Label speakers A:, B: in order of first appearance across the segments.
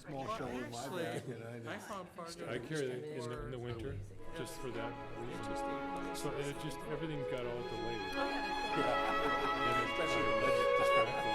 A: small show in my bag.
B: I found Fargo.
C: I carry it in the winter, just for that reason. So it just, everything got all delayed. And especially the budget distracted.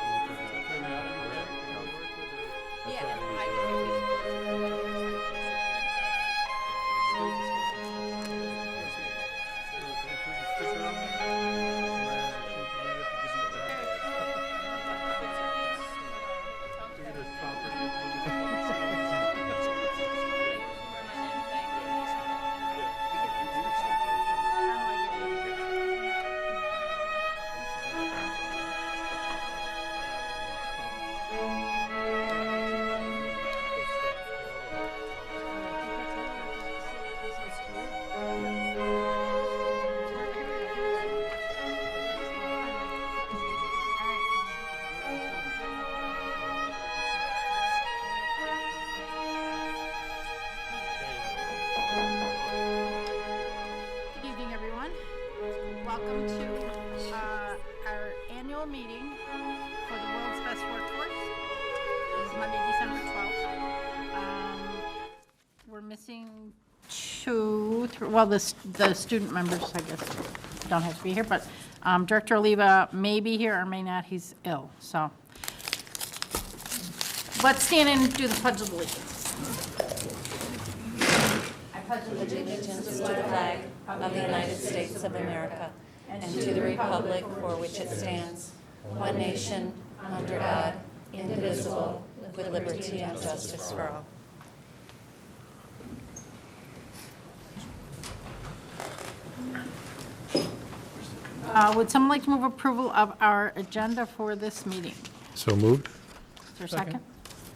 D: Welcome to our annual meeting for the World's Best Workforce. This is Monday, December 12th. We're missing the student members, I guess, don't have to be here, but Director Oliva may be here or may not. He's ill, so. Let's stand and do the Pledge of Allegiance. I pledge
E: Allegiance to the flag of the United States of America and to the republic for which it stands, one nation, under God, indivisible, with liberty and justice for
D: all. Would someone like to move approval of our agenda for this meeting?
C: So moved?
D: Is there a second?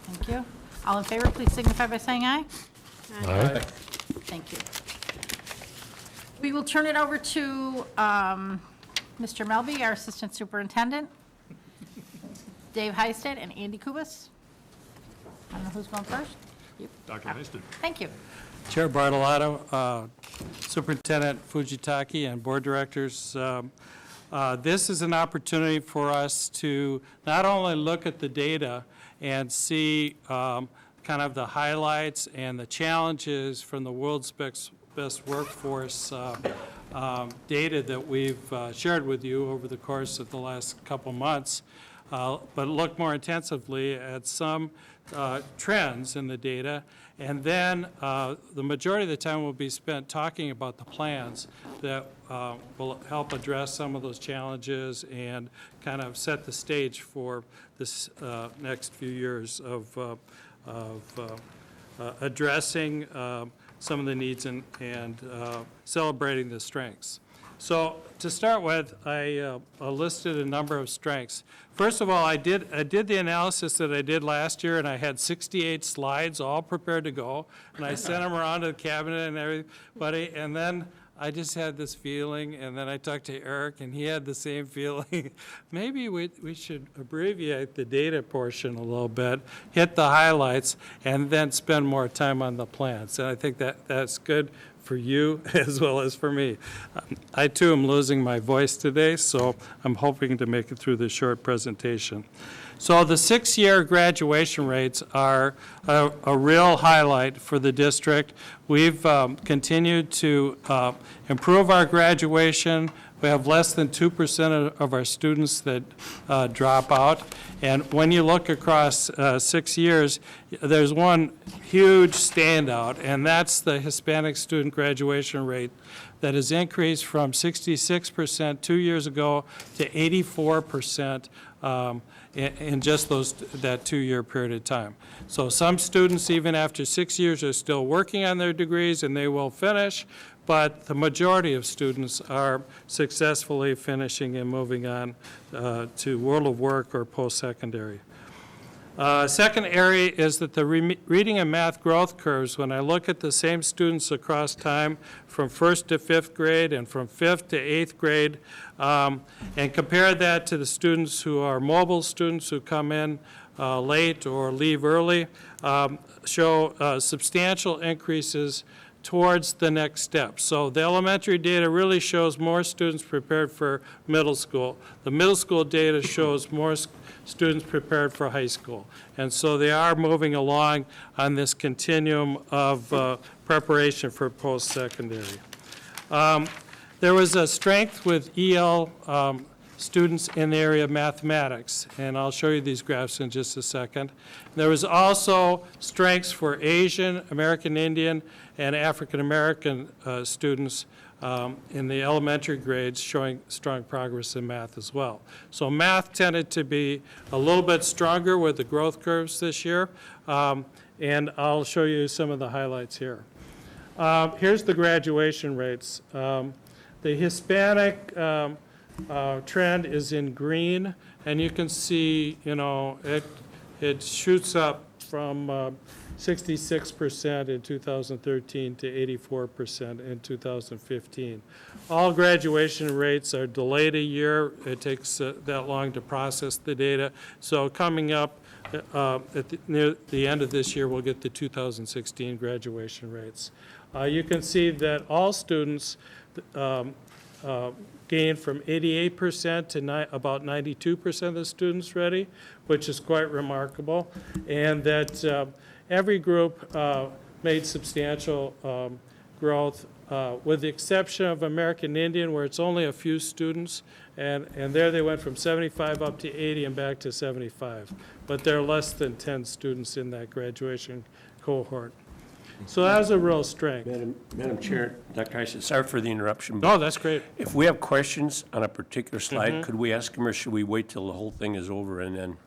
D: Thank you. All in favor, please signify by saying aye.
C: Aye.
D: Thank you. We will turn it over to Mr. Melby, our Assistant Superintendent, Dave Heisted, and Andy Kubas. I don't know who's going first. You.
C: Dr. Heisted.
D: Thank you.
F: Chair Bartolotto, Superintendent Fujitaki, and board directors, this is an opportunity for us to not only look at the data and see kind of the highlights and the challenges from the world's best workforce data that we've shared with you over the course of the last couple months, but look more intensively at some trends in the data. And then the majority of the time will be spent talking about the plans that will help address some of those challenges and kind of set the stage for this next few years of addressing some of the needs and celebrating the strengths. So to start with, I listed a number of strengths. First of all, I did the analysis that I did last year, and I had 68 slides all prepared to go, and I sent them around to the cabinet and everybody, and then I just had this feeling, and then I talked to Eric, and he had the same feeling. Maybe we should abbreviate the data portion a little bit, hit the highlights, and then spend more time on the plans. And I think that's good for you as well as for me. I too am losing my voice today, so I'm hoping to make it through this short presentation. So the 6-year graduation rates are a real highlight for the district. We've continued to improve our graduation. We have less than 2% of our students that drop out. And when you look across 6 years, there's one huge standout, and that's the Hispanic student graduation rate that has increased from 66% 2 years ago to 84% in just that 2-year period of time. So some students, even after 6 years, are still working on their degrees, and they will finish, but the majority of students are successfully finishing and moving on to World of Work or post-secondary. Second area is that the reading and math growth curves, when I look at the same students across time from 1st to 5th grade and from 5th to 8th grade, and compare that to the students who are mobile students who come in late or leave early, show substantial increases towards the next step. So the elementary data really shows more students prepared for middle school. The middle school data shows more students prepared for high school. And so they are moving along on this continuum of preparation for post-secondary. There was a strength with EL students in the area of mathematics, and I'll show you these graphs in just a second. There was also strengths for Asian, American Indian, and African American students in the elementary grades, showing strong progress in math as well. So math tended to be a little bit stronger with the growth curves this year, and I'll show you some of the highlights here. Here's the graduation rates. The Hispanic trend is in green, and you can see, you know, it shoots up from 66% in 2013 to 84% in 2015. All graduation rates are delayed a year. It takes that long to process the data. So coming up near the end of this year, we'll get the 2016 graduation rates. You can see that all students gained from 88% to about 92% of the students ready, which is quite remarkable, and that every group made substantial growth, with the exception of American Indian, where it's only a few students, and there they went from 75 up to 80 and back to 75. But there are less than 10 students in that graduation cohort. So that was a real strength.
A: Madam Chair, Dr. Heisen, sorry for the interruption.
F: Oh, that's great.
A: If we have questions on a particular slide, could we ask them, or should we wait till the whole thing is over and then?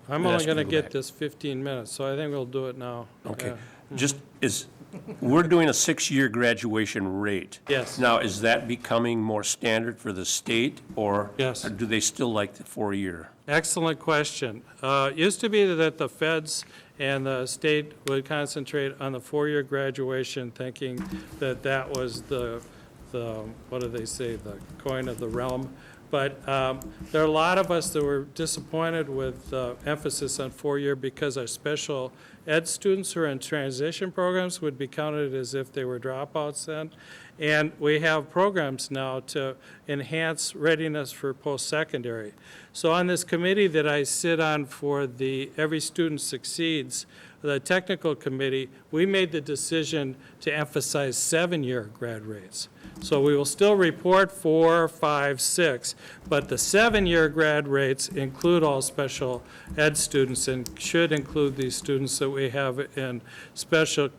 F: I'm
A: Ask
F: only
A: you
F: going to
A: to go
F: get
A: back.
F: this 15 minutes, so I think we'll do it now.
A: Okay.
F: Yeah.
A: Just we're doing a 6-year graduation rate.
F: Yes.
A: Now, is that becoming more standard for the state, or?
F: Yes.
A: Or do they still like the 4-year?
F: Excellent question. It used to be that the feds and the state would concentrate on the 4-year graduation, thinking that that was the what do they say, the coin of the realm. But there are a lot of us that were disappointed with emphasis on 4-year, because our special ed students who are in transition programs would be counted as if they were dropouts then. And we have programs now to enhance readiness for post-secondary. So on this committee that I sit on for the Every Student Succeeds, the technical committee, we made the decision to emphasize 7-year grad rates. So we will still report 4, 5, 6, but the 7-year grad rates include all special ed students and should include these students that we have in special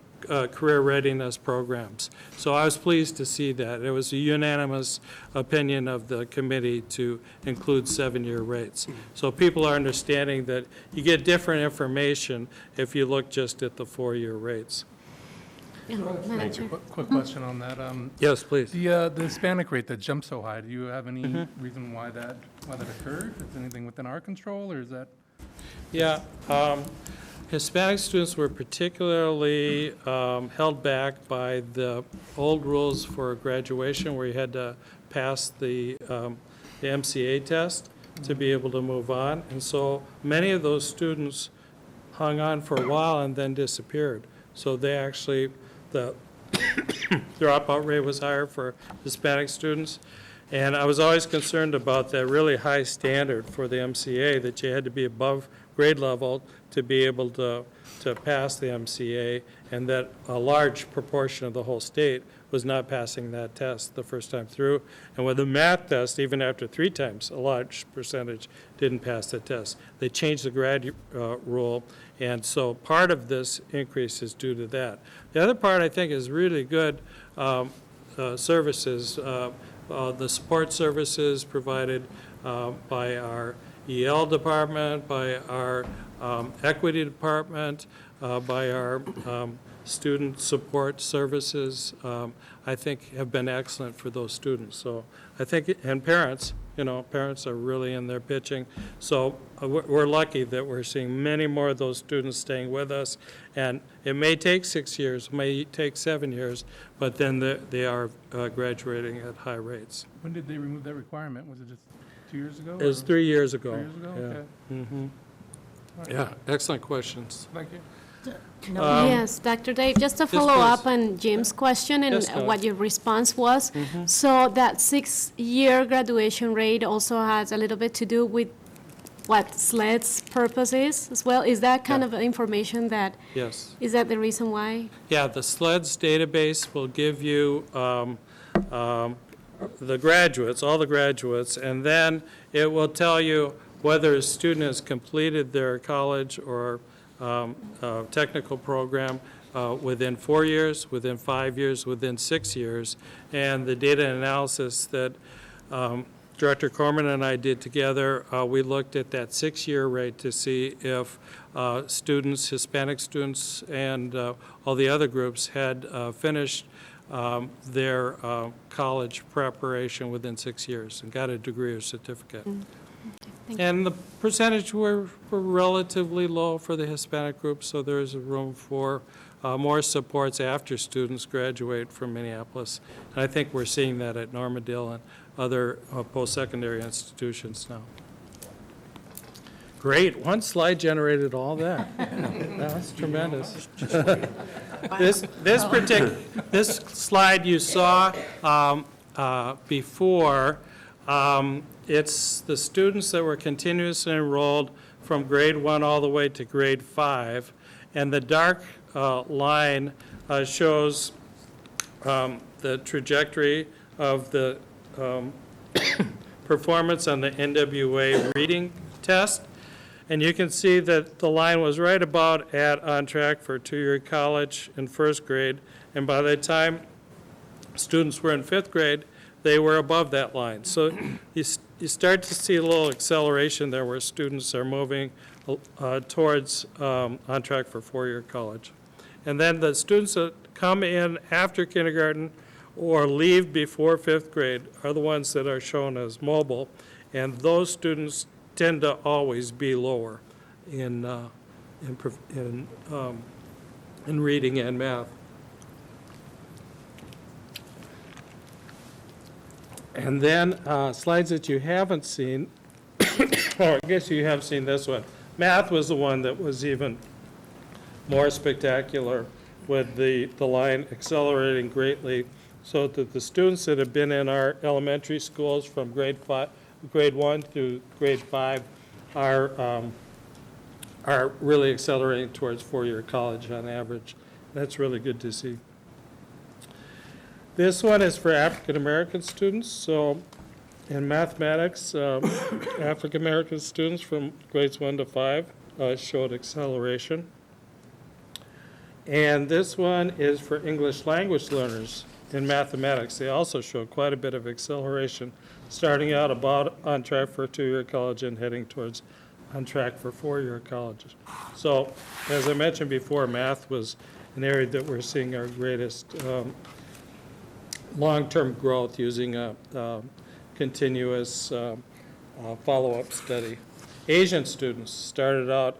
F: career readiness programs. So I was pleased to see that. It was a unanimous opinion of the committee to include 7-year rates. So people are understanding that you get different information if you look just at the 4-year rates.
B: Quick question on that.
F: Yes, please.
B: The Hispanic rate that jumped so high, do you have any reason why that occurred? Is anything within our control, or is that?
F: Yeah, Hispanic students were particularly held back by the old rules for graduation, where you had to pass the MCA test to be able to move on. And so many of those students hung on for a while and then disappeared. So they actually, the dropout rate was higher for Hispanic students. And I was always concerned about that really high standard for the MCA, that you had to be above grade level to be able to pass the MCA, and that a large proportion of the whole state was not passing that test the first time through. And with the math test, even after 3 times, a large percentage didn't pass the test. They changed the grad rule, and so part of this increase is due to that. The other part, I think, is really good services. The support services provided by our EL department, by our equity department, by our student support services, I think have been excellent for those students. So I think, and parents, parents are really in there pitching. So we're lucky that we're seeing many more of those students staying with us. And it may take 6 years, may take 7 years, but then they are graduating at high rates.
B: When did they remove that requirement? Was it just 2 years ago?
F: It was
B: or
F: 3 years ago.
B: 3 years ago?
F: Yeah.
B: Okay.
F: Yeah, excellent questions.
B: Thank you.
G: Yes, Dr. Dave, just to follow up on Jim's question and
F: Yes, Doug.
G: what your response was. So that 6-year graduation rate also has a little bit to do with what SLED's purpose is as well? Is that kind of information that,
F: Yes.
G: is that the reason why?
F: Yeah, the SLEDS database will give you the graduates, all the graduates, and then it will tell you whether a student has completed their college or technical program within 4 years, within 5 years, within 6 years. And the data analysis that Director Corman and I did together, we looked at that 6-year rate to see if students, Hispanic students, and all the other groups had finished their college preparation within 6 years and got a degree or certificate.
G: Thank
F: And the percentage were relatively low for the Hispanic group, so there is room for more supports after students graduate from Minneapolis. And I think we're seeing that at Normandale and other post-secondary institutions now. Great, one slide generated all that. That's tremendous. This slide you saw before, it's the students that were continuously enrolled from grade 1 all the way to grade 5. And the dark line shows the trajectory of the performance on the NWA reading test. And you can see that the line was right about on track for 2-year college in first grade. And by the time students were in 5th grade, they were above that line. So you start to see a little acceleration there where students are moving towards on track for 4-year college. And then the students that come in after kindergarten or leave before 5th grade are the ones that are shown as mobile. And those students tend to always be lower in reading and math. And then slides that you haven't seen, or I guess you have seen this one. Math was the one that was even more spectacular with the line accelerating greatly, so that the students that have been in our elementary schools from grade 1 through grade 5 are really accelerating towards 4-year college on average. That's really good to see. This one is for African American students. So in mathematics, African American students from grades 1 to 5 showed acceleration. And this one is for English language learners in mathematics. They also showed quite a bit of acceleration, starting out about on track for 2-year college and heading towards on track for 4-year colleges. So as I mentioned before, math was an area that we're seeing our greatest long-term growth using a continuous follow-up study. Asian students started out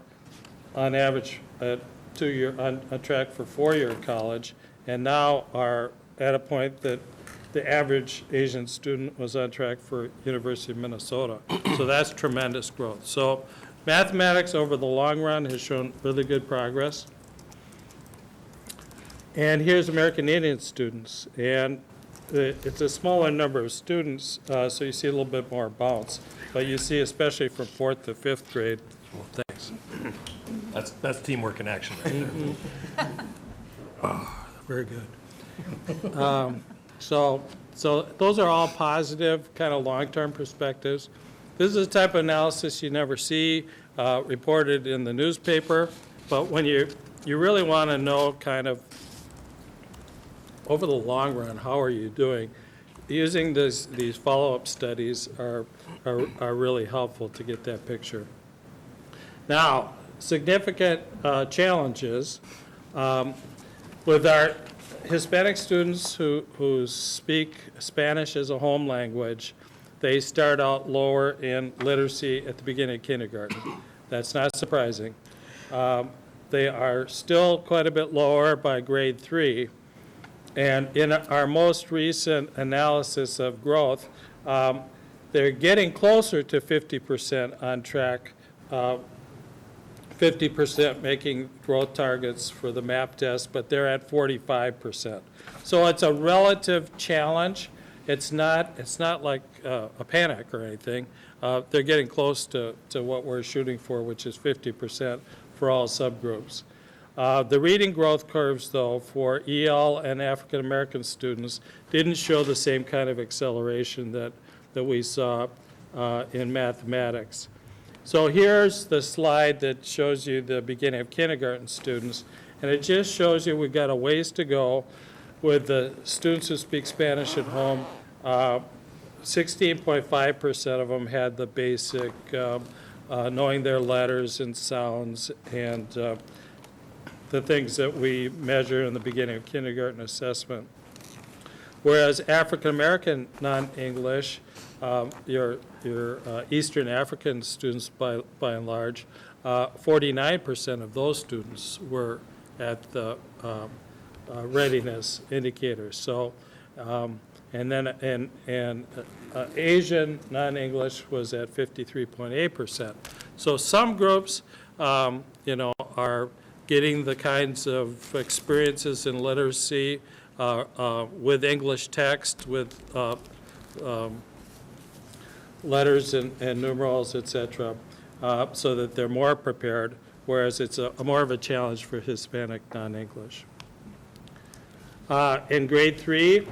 F: on average at 2-year on track for 4-year college, and now are at a point that the average Asian student was on track for University of Minnesota. So that's tremendous growth. So mathematics over the long run has shown really good progress. And here's American Indian students, and it's a smaller number of students, so you see a little bit more bounce. But you see, especially from 4th to 5th grade.
H: Well, thanks. That's teamwork in action right there.
F: Very good. So those are all positive, kind of long-term perspectives. This is a type of analysis you never see reported in the newspaper, but when you really want to know kind of over the long run, how are you doing? Using these follow-up studies are really helpful to get that picture. Now, significant challenges with our Hispanic students who speak Spanish as a home language. They start out lower in literacy at the beginning of kindergarten. That's not surprising. They are still quite a bit lower by grade 3. And in our most recent analysis of growth, they're getting closer to 50% on track 50% making growth targets for the MAP test, but they're at 45%. So it's a relative challenge. It's not like a panic or anything. They're getting close to what we're shooting for, which is 50% for all subgroups. The reading growth curves, though, for EL and African American students didn't show the same kind of acceleration that we saw in mathematics. So here's the slide that shows you the beginning of kindergarten students, and it just shows you we've got a ways to go with the students who speak Spanish at home. 16.5% of them had the basic knowing their letters and sounds and the things that we measure in the beginning of kindergarten assessment. Whereas African American non-English, your Eastern African students by and large, 49% of those students were at the readiness indicators. So, and then Asian non-English was at 53.8%. So some groups, are getting the kinds of experiences in literacy with English text, with letters and numerals, et cetera, so that they're more prepared, whereas it's more of a challenge for Hispanic non-English. In grade 3,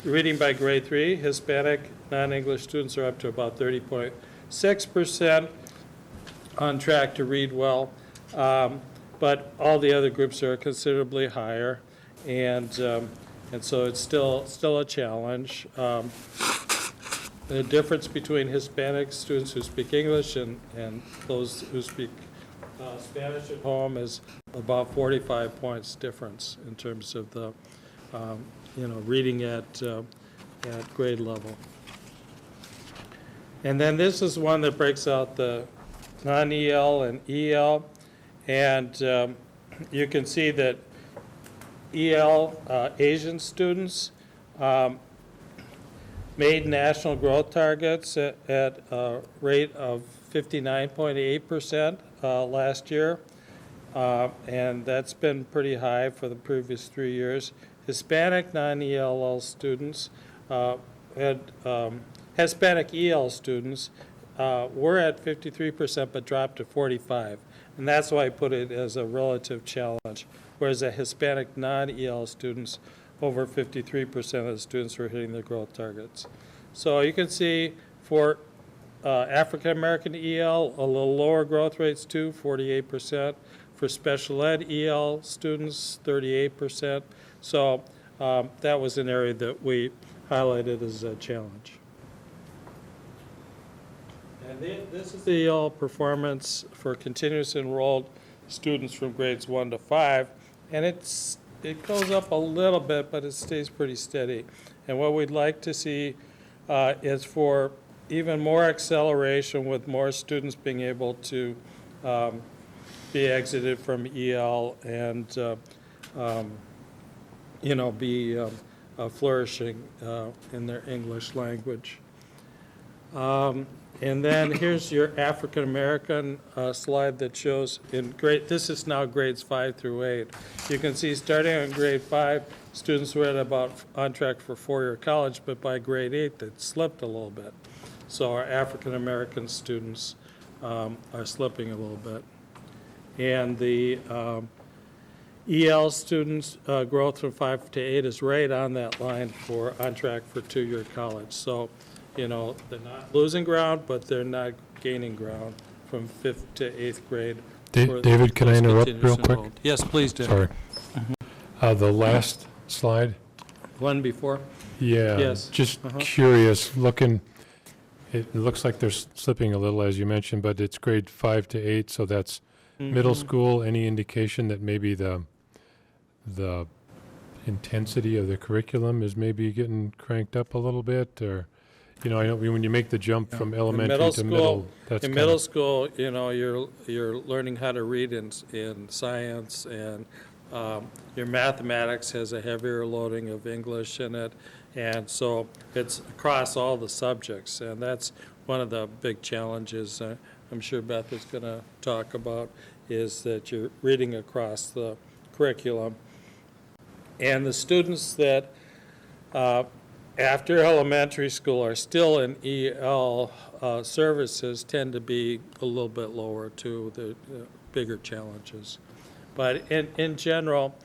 F: reading by grade 3, Hispanic non-English students are up to about 30.6%, on track to read well, but all the other groups are considerably higher, and so it's still a challenge. The difference between Hispanic students who speak English and those who speak Spanish at home is about 45 points difference in terms of the reading at grade level. And then this is one that breaks out the non-EL and EL, and you can see that EL Asian students made national growth targets at a rate of 59.8% last year, and that's been pretty high for the previous 3 years. Hispanic non-ELL students Hispanic EL students were at 53% but dropped to 45%, and that's why I put it as a relative challenge, whereas the Hispanic non-EL students, over 53% of the students were hitting their growth targets. So you can see for African American EL, a little lower growth rates too, 48%. For special ed EL students, 38%. So that was an area that we highlighted as a challenge. And this is the EL performance for continuous enrolled students from grades 1 to 5, and it goes up a little bit, but it stays pretty steady. And what we'd like to see is for even more acceleration with more students being able to be exited from EL and be flourishing in their English language. And then here's your African American slide that shows this is now grades 5 through 8. You can see starting in grade 5, students were at about on track for 4-year college, but by grade 8, that slipped a little bit. So our African American students are slipping a little bit. And the EL students' growth from 5 to 8 is right on that line for on track for 2-year college. So, they're not losing ground, but they're not gaining ground from 5th to 8th grade.
H: David, can I interrupt real quick?
F: Enrolled. Yes, please do.
H: Sorry. The last slide?
F: One before?
H: Yeah.
F: Yes.
H: Just curious, it looks like they're slipping a little, as you mentioned, but it's grade 5 to 8, so that's middle school. Any indication that maybe the intensity of the curriculum is maybe getting cranked up a little bit, or? I know when you make the jump from elementary to middle, that's
F: in middle school, you're learning how to read in science, and your mathematics has a heavier loading of English in it, and so it's across all the subjects, and that's one of the big challenges I'm sure Beth is going to talk about, is that you're reading across the curriculum. And the students that after elementary school are still in EL services tend to be a little bit lower too, the bigger challenges. But in general,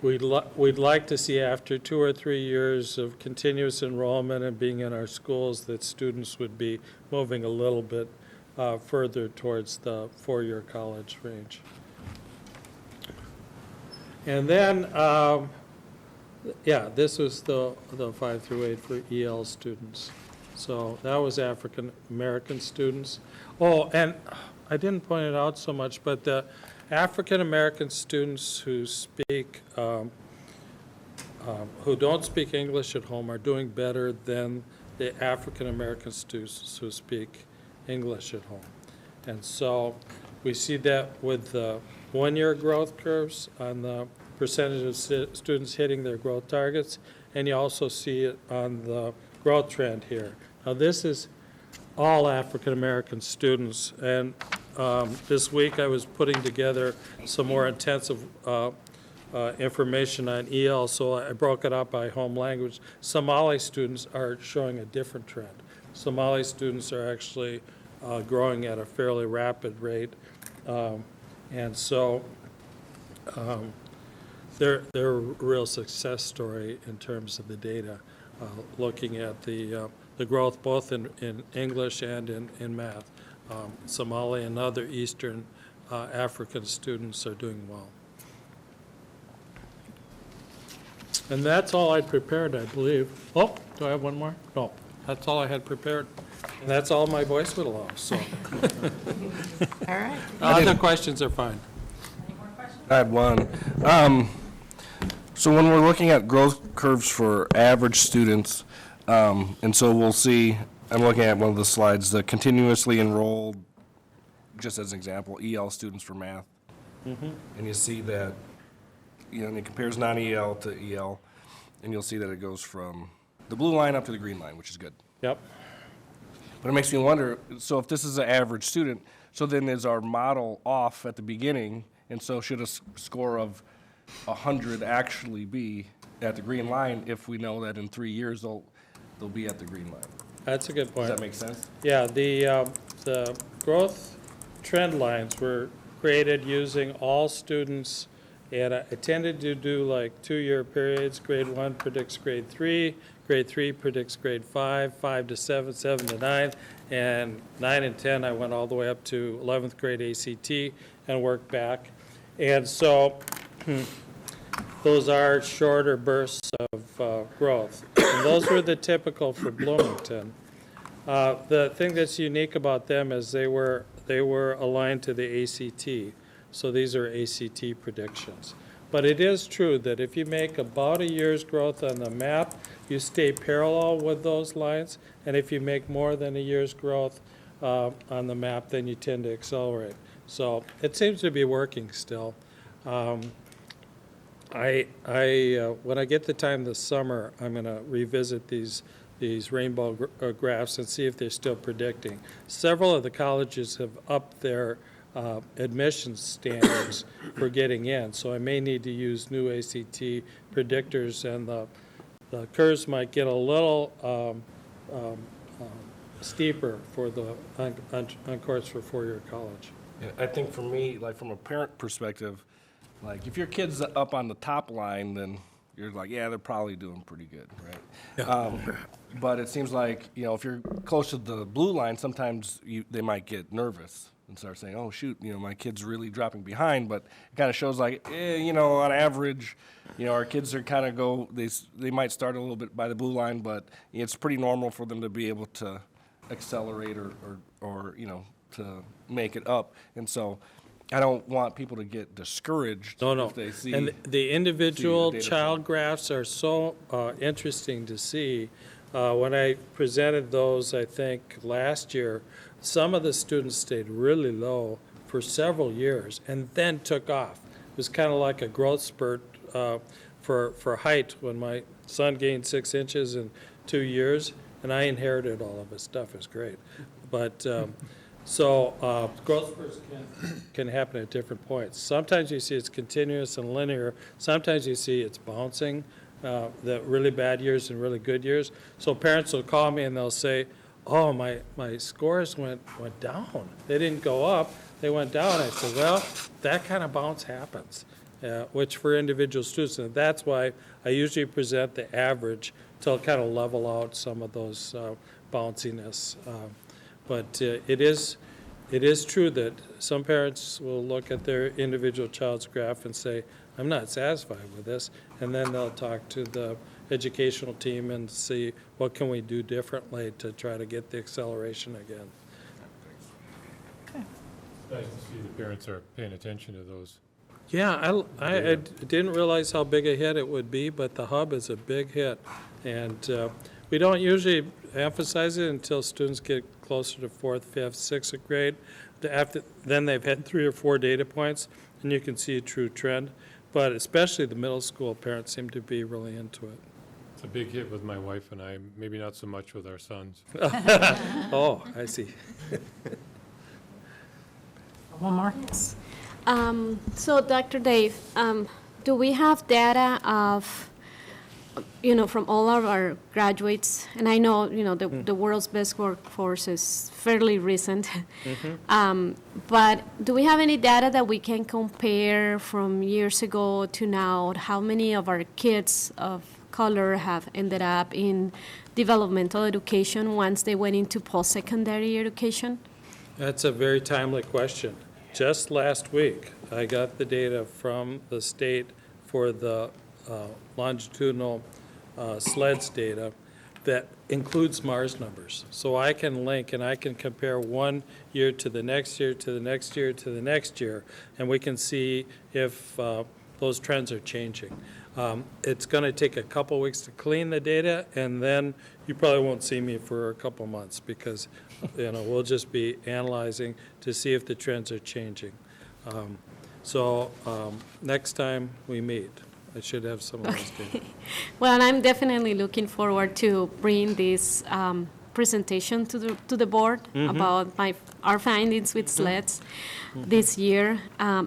F: we'd like to see after 2 or 3 years of continuous enrollment and being in our schools that students would be moving a little bit further towards the 4-year college range. And then, yeah, this was the 5 through 8 for EL students. So that was African American students. Oh, and I didn't point it out so much, but the African American students who speak, who don't speak English at home are doing better than the African American students who speak English at home. And so we see that with the 1-year growth curves on the percentage of students hitting their growth targets, and you also see it on the growth trend here. Now this is all African American students, and this week I was putting together some more intensive information on EL, so I broke it up by home language. Somali students are showing a different trend. Somali students are actually growing at a fairly rapid rate, and so they're a real success story in terms of the data, looking at the growth both in English and in math. Somali and other Eastern African students are doing well. And that's all I'd prepared, I believe. Oh, do I have one more? No, that's all I had prepared. And that's all my voice would allow, so.
D: All right.
F: Other questions are fine.
D: Any more questions?
I: I had one. So when we're looking at growth curves for average students, and so we'll see, I'm looking at one of the slides, the continuously enrolled, just as an example, EL students for math. And you see that, you know, and it compares non-EL to EL, and you'll see that it goes from the blue line up to the green line, which is good.
F: Yep.
I: But it makes me wonder, so if this is an average student, so then is our model off at the beginning, and so should a score of 100 actually be at the green line if we know that in 3 years they'll be at the green line?
F: That's a good point.
I: Does that make sense?
F: Yeah, the growth trend lines were created using all students, and I tended to do like 2-year periods. Grade 1 predicts grade 3, grade 3 predicts grade 5, 5 to 7, 7 to 9, and 9 and 10 I went all the way up to 11th grade ACT and worked back. And so those are shorter bursts of growth. And those were the typical for Bloomington. The thing that's unique about them is they were aligned to the ACT. So these are ACT predictions. But it is true that if you make about a year's growth on the map, you stay parallel with those lines. And if you make more than a year's growth on the map, then you tend to accelerate. So it seems to be working still. When I get the time this summer, I'm going to revisit these rainbow graphs and see if they're still predicting. Several of the colleges have upped their admissions standards for getting in, so I may need to use new ACT predictors, and the curves might get a little steeper for the on course for 4-year college.
I: Yeah, I think for me, like from a parent perspective, like if your kid's up on the top line, then you're like, yeah, they're probably doing pretty good, right? But it seems like, you know, if you're close to the blue line, sometimes they might get nervous and start saying, oh, shoot, you know, my kid's really dropping behind. But it kind of shows like, you know, on average, you know, our kids are kind of they might start a little bit by the blue line, but it's pretty normal for them to be able to accelerate or you know, to make it up. And so I don't want people to get discouraged if they see.
F: And the individual
I: data
F: child graphs are so interesting to see. When I presented those, I think, last year, some of the students stayed really low for several years and then took off. It was kind of like a growth spurt for height when my son gained 6 inches in 2 years, and I inherited all of his stuff. It was great. But So growth spurts can happen at different points. Sometimes you see it's continuous and linear. Sometimes you see it's bouncing, the really bad years and really good years. So parents will call me and they'll say, oh, my scores went down. They didn't go up, they went down. I said, well, that kind of bounce happens, which for individual students, and that's why I usually present the average to kind of level out some of those bounciness. But it is true that some parents will look at their individual child's graph and say, I'm not satisfied with this, and then they'll talk to the educational team and see what can we do differently to try to get the acceleration again.
H: Nice to see the parents are paying attention to those.
F: Yeah, I didn't realize how big a hit it would be, but the hub is a big hit. And we don't usually emphasize it until students get closer to 4th, 5th, 6th grade. Then they've had 3 or 4 data points, and you can see a true trend. But especially the middle school parents seem to be really into it.
H: It's a big hit with my wife and I, maybe not so much with our sons.
F: Oh, I see.
D: One more?
G: So Dr. Dave, do we have data of, from all of our graduates? And I know, the world's best workforce is fairly recent. But do we have any data that we can compare from years ago to now? How many of our kids of color have ended up in developmental education once they went into post-secondary education?
F: That's a very timely question. Just last week, I got the data from the state for the longitudinal SLEDS data that includes MARS numbers. So I can link and I can compare one year to the next year, to the next year, to the next year, and we can see if those trends are changing. It's going to take a couple weeks to clean the data, and then you probably won't see me for a couple months because we'll just be analyzing to see if the trends are changing. So next time we meet, I should have some of those data.
G: Well, and I'm definitely looking forward to bring this presentation to the board about our findings with SLEDS this year,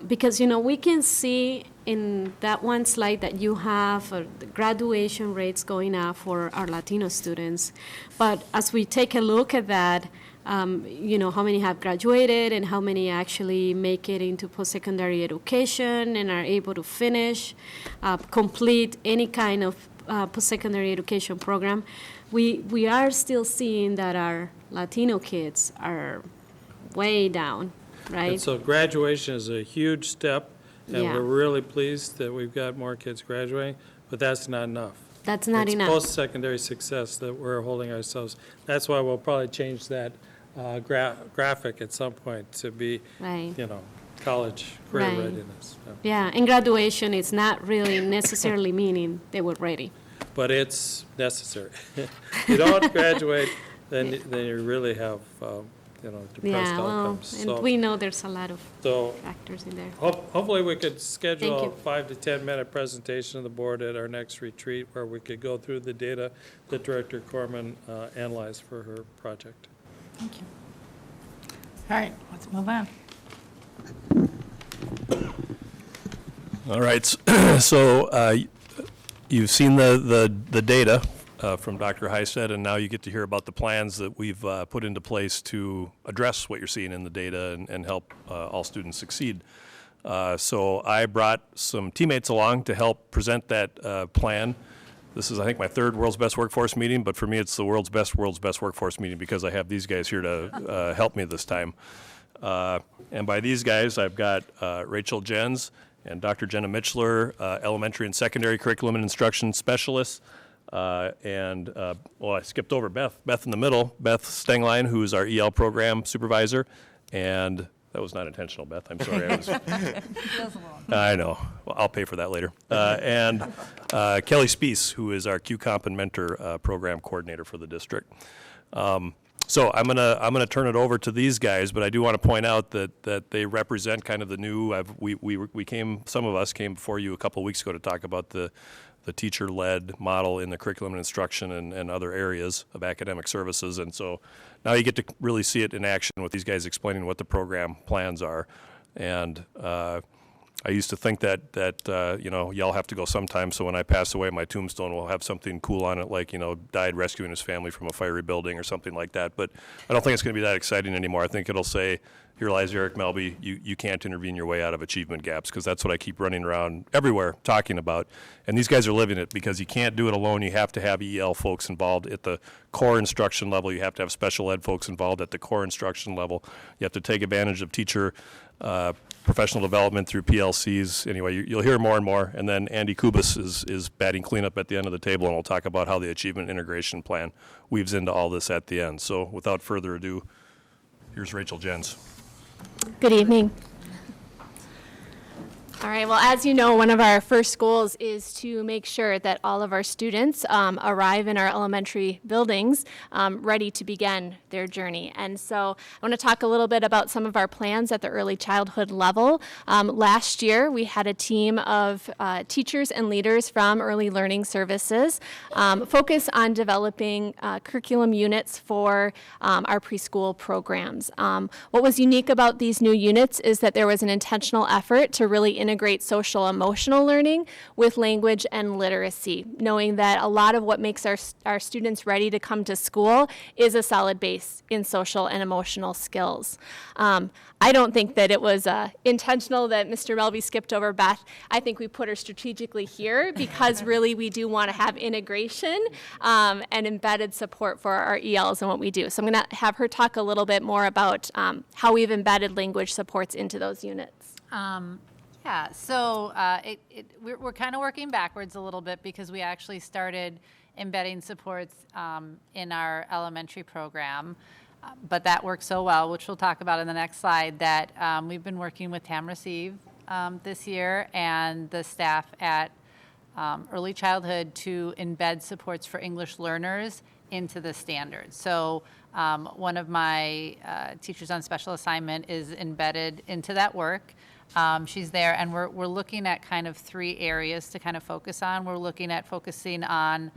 G: because we can see in that one slide that you have the graduation rates going up for our Latino students, but as we take a look at that, how many have graduated and how many actually make it into post-secondary education and are able to finish, complete any kind of post-secondary education program, we are still seeing that our Latino kids are way down, right?
F: And so graduation is a huge step, and
G: Yeah.
F: we're really pleased that we've got more kids graduating, but that's not enough.
G: That's not enough.
F: It's post-secondary success that we're holding ourselves. That's why we'll probably change that graphic at some point to be,
G: Right.
F: college career
G: Right.
F: readiness. So.
G: Yeah, and graduation is not really necessarily meaning they were ready.
F: But it's necessary. If you don't graduate, then you really have, depressed
G: Yeah, well,
F: outcomes.
G: and we know there's a lot of
F: So
G: factors in there.
F: hopefully we could schedule a
G: you.
F: 5 to 10-minute presentation of the board at our next retreat where we could go through the data that Director Corman analyzed for her project.
D: Thank you. All right, let's move on.
J: All right, so you've seen the data from Dr. Heisted, and now you get to hear about the plans that we've put into place to address what you're seeing in the data and help all students succeed. So I brought some teammates along to help present that plan. This is, I think, my 3rd World's Best Workforce meeting, but for me it's the world's best workforce meeting because I have these guys here to help me this time. And by these guys, I've got Rachel Jens and Dr. Jenna Mitchler, elementary and secondary curriculum and instruction specialists. I skipped over Beth in the middle, Beth Stenglein, who is our EL program supervisor. And that was not intentional, Beth, I'm sorry. I know, well, I'll pay for that later. And Kelly Spees, who is our QComp and Mentor program coordinator for the district. So I'm gonna turn it over to these guys, but I do want to point out that they represent kind of the new. Some of us came before you a couple of weeks ago to talk about the teacher-led model in the curriculum and instruction and other areas of academic services, and so now you get to really see it in action with these guys explaining what the program plans are, and. I used to think that y'all have to go sometime, so when I pass away, my tombstone will have something cool on it, like, died rescuing his family from a fiery building or something like that. But I don't think it's going to be that exciting anymore. I think it'll say, here lies Eric Melby, you can't intervene your way out of achievement gaps, because that's what I keep running around everywhere talking about. And these guys are living it, because you can't do it alone. You have to have EL folks involved at the core instruction level. You have to have special ed folks involved at the core instruction level. You have to take advantage of teacher professional development through PLCs. Anyway, you'll hear more and more. And then Andy Kubas is batting cleanup at the end of the table, and we'll talk about how the achievement integration plan weaves into all this at the end. So without further ado, here's Rachel Jens.
K: Good evening. All right, well, as you know, one of our first goals is to make sure that all of our students arrive in our elementary buildings ready to begin their journey. And so I want to talk a little bit about some of our plans at the early childhood level. Last year, we had a team of teachers and leaders from Early Learning Services focus on developing curriculum units for our preschool programs. What was unique about these new units is that there was an intentional effort to really integrate social emotional learning with language and literacy, knowing that a lot of what makes our students ready to come to school is a solid base in social and emotional skills. I don't think that it was intentional that Mr. Melby skipped over Beth. I think we put her strategically here because really we do want to have integration and embedded support for our ELs and what we do. So I'm going to have her talk a little bit more about how we've embedded language supports into those units.
D: Yeah, so we're kind of working backwards a little bit, because we actually started embedding supports in our elementary program, but that worked so well, which we'll talk about in the next slide, that we've been working with Receive this year and the staff at early childhood to embed supports for English learners into the standards. So one of my teachers on special assignment is embedded into that work. She's there, and we're looking at kind of 3 areas to kind of focus on. We're looking at focusing on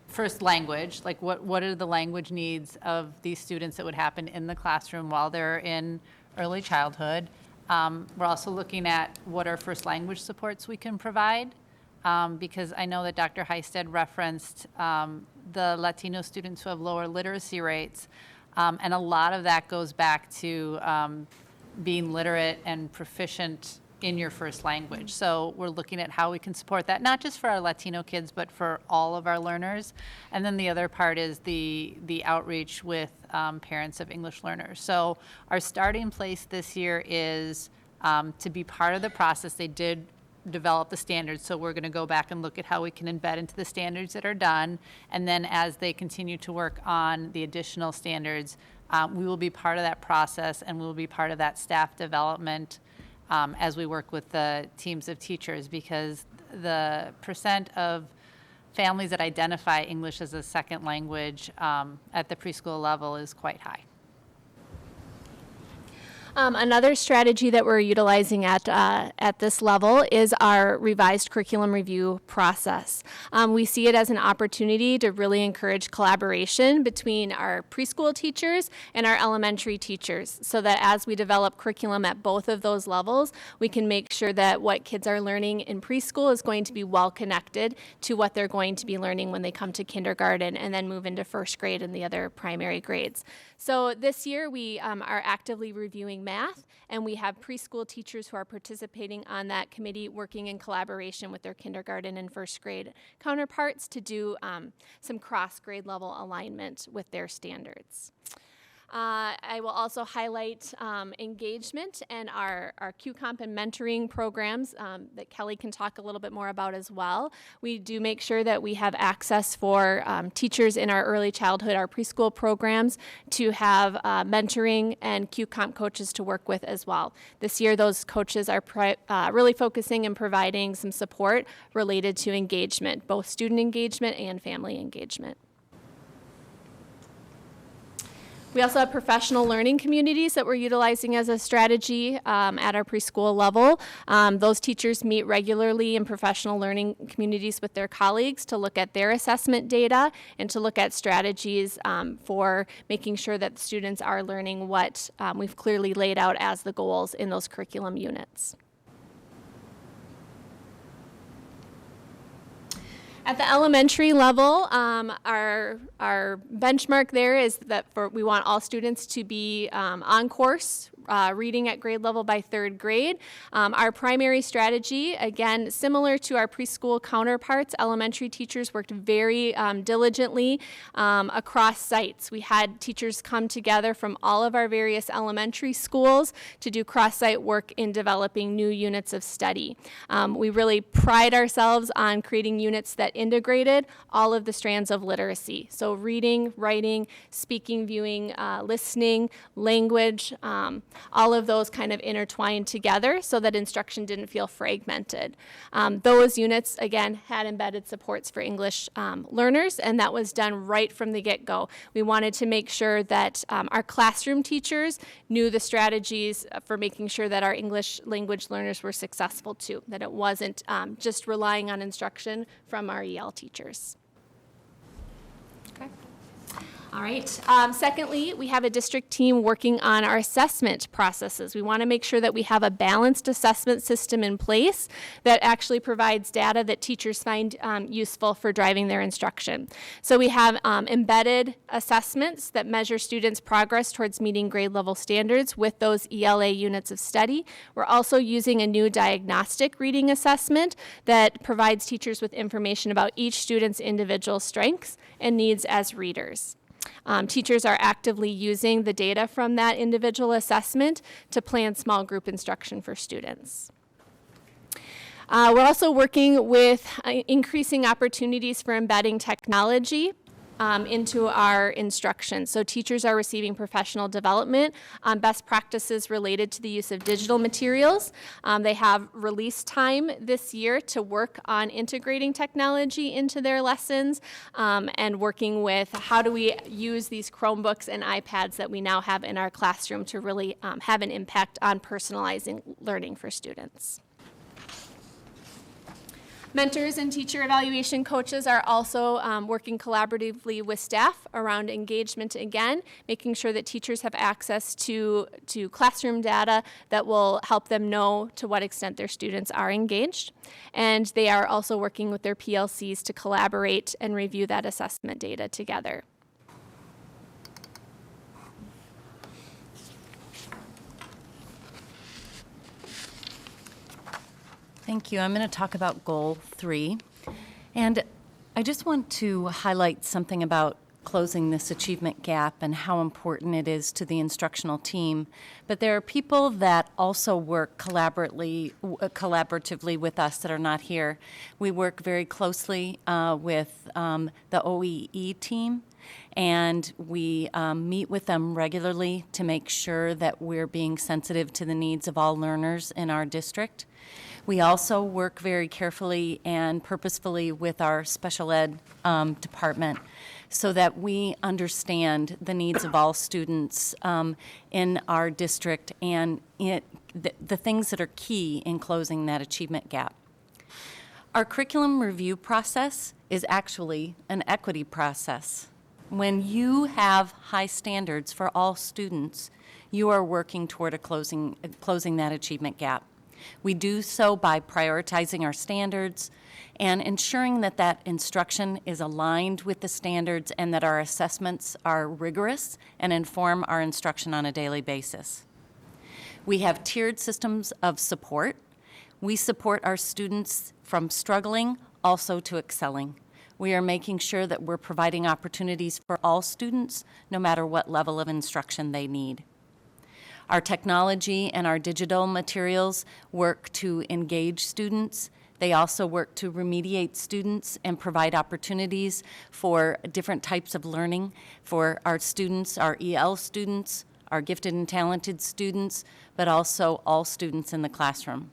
D: first language, like what are the language needs of these students that would happen in the classroom while they're in early childhood. We're also looking at what are first language supports we can provide, because I know that Dr. Heisted referenced the Latino students who have lower literacy rates, and a lot of that goes back to being literate and proficient in your first language. So we're looking at how we can support that, not just for our Latino kids, but for all of our learners. And then the other part is the outreach with parents of English learners. So our starting place this year is to be part of the process. They did develop the standards, so we're going to go back and look at how we can embed into the standards that are done. And then as they continue to work on the additional standards, we will be part of that process, and we will be part of that staff development as we work with the teams of teachers, because the percent of families that identify English as a second language at the preschool level is quite high.
K: Another strategy that we're utilizing at this level is our revised curriculum review process. We see it as an opportunity to really encourage collaboration between our preschool teachers and our elementary teachers, so that as we develop curriculum at both of those levels, we can make sure that what kids are learning in preschool is going to be well connected to what they're going to be learning when they come to kindergarten and then move into first grade and the other primary grades. So this year we are actively reviewing math, and we have preschool teachers who are participating on that committee, working in collaboration with their kindergarten and first grade counterparts to do some cross-grade level alignment with their standards. I will also highlight engagement and our QComp and mentoring programs that Kelly can talk a little bit more about as well. We do make sure that we have access for teachers in our early childhood, our preschool programs, to have mentoring and QComp coaches to work with as well. This year, those coaches are really focusing and providing some support related to engagement, both student engagement and family engagement. We also have professional learning communities that we're utilizing as a strategy at our preschool level. Those teachers meet regularly in professional learning communities with their colleagues to look at their assessment data and to look at strategies for making sure that the students are learning what we've clearly laid out as the goals in those curriculum units. At the elementary level, our benchmark there is that we want all students to be on course, reading at grade level by 3rd grade. Our primary strategy, again, similar to our preschool counterparts, elementary teachers worked very diligently across sites. We had teachers come together from all of our various elementary schools to do cross-site work in developing new units of study. We really pride ourselves on creating units that integrated all of the strands of literacy. So reading, writing, speaking, viewing, listening, language, all of those kind of intertwined together so that instruction didn't feel fragmented. Those units, again, had embedded supports for English learners, and that was done right from the get-go. We wanted to make sure that our classroom teachers knew the strategies for making sure that our English language learners were successful too, that it wasn't just relying on instruction from our EL teachers. Okay. All right. Secondly, we have a district team working on our assessment processes. We want to make sure that we have a balanced assessment system in place that actually provides data that teachers find useful for driving their instruction. So we have embedded assessments that measure students' progress towards meeting grade level standards with those ELA units of study. We're also using a new diagnostic reading assessment that provides teachers with information about each student's individual strengths and needs as readers. Teachers are actively using the data from that individual assessment to plan small group instruction for students. We're also working with increasing opportunities for embedding technology into our instruction. So teachers are receiving professional development on best practices related to the use of digital materials. They have release time this year to work on integrating technology into their lessons and working with how do we use these Chromebooks and iPads that we now have in our classroom to really have an impact on personalizing learning for students. Mentors and teacher evaluation coaches are also working collaboratively with staff around engagement again, making sure that teachers have access to classroom data that will help them know to what extent their students are engaged. And they are also working with their PLCs to collaborate and review that assessment data together.
L: Thank you. I'm going to talk about Goal 3. And I just want to highlight something about closing this achievement gap and how important it is to the instructional team. But there are people that also work collaboratively with us that are not here. We work very closely with the OEE team, and we meet with them regularly to make sure that we're being sensitive to the needs of all learners in our district. We also work very carefully and purposefully with our special ed department so that we understand the needs of all students in our district and the things that are key in closing that achievement gap. Our curriculum review process is actually an equity process. When you have high standards for all students, you are working toward closing that achievement gap. We do so by prioritizing our standards and ensuring that that instruction is aligned with the standards and that our assessments are rigorous and inform our instruction on a daily basis. We have tiered systems of support. We support our students from struggling also to excelling. We are making sure that we're providing opportunities for all students, no matter what level of instruction they need. Our technology and our digital materials work to engage students. They also work to remediate students and provide opportunities for different types of learning for our students, our EL students, our gifted and talented students, but also all students in the classroom.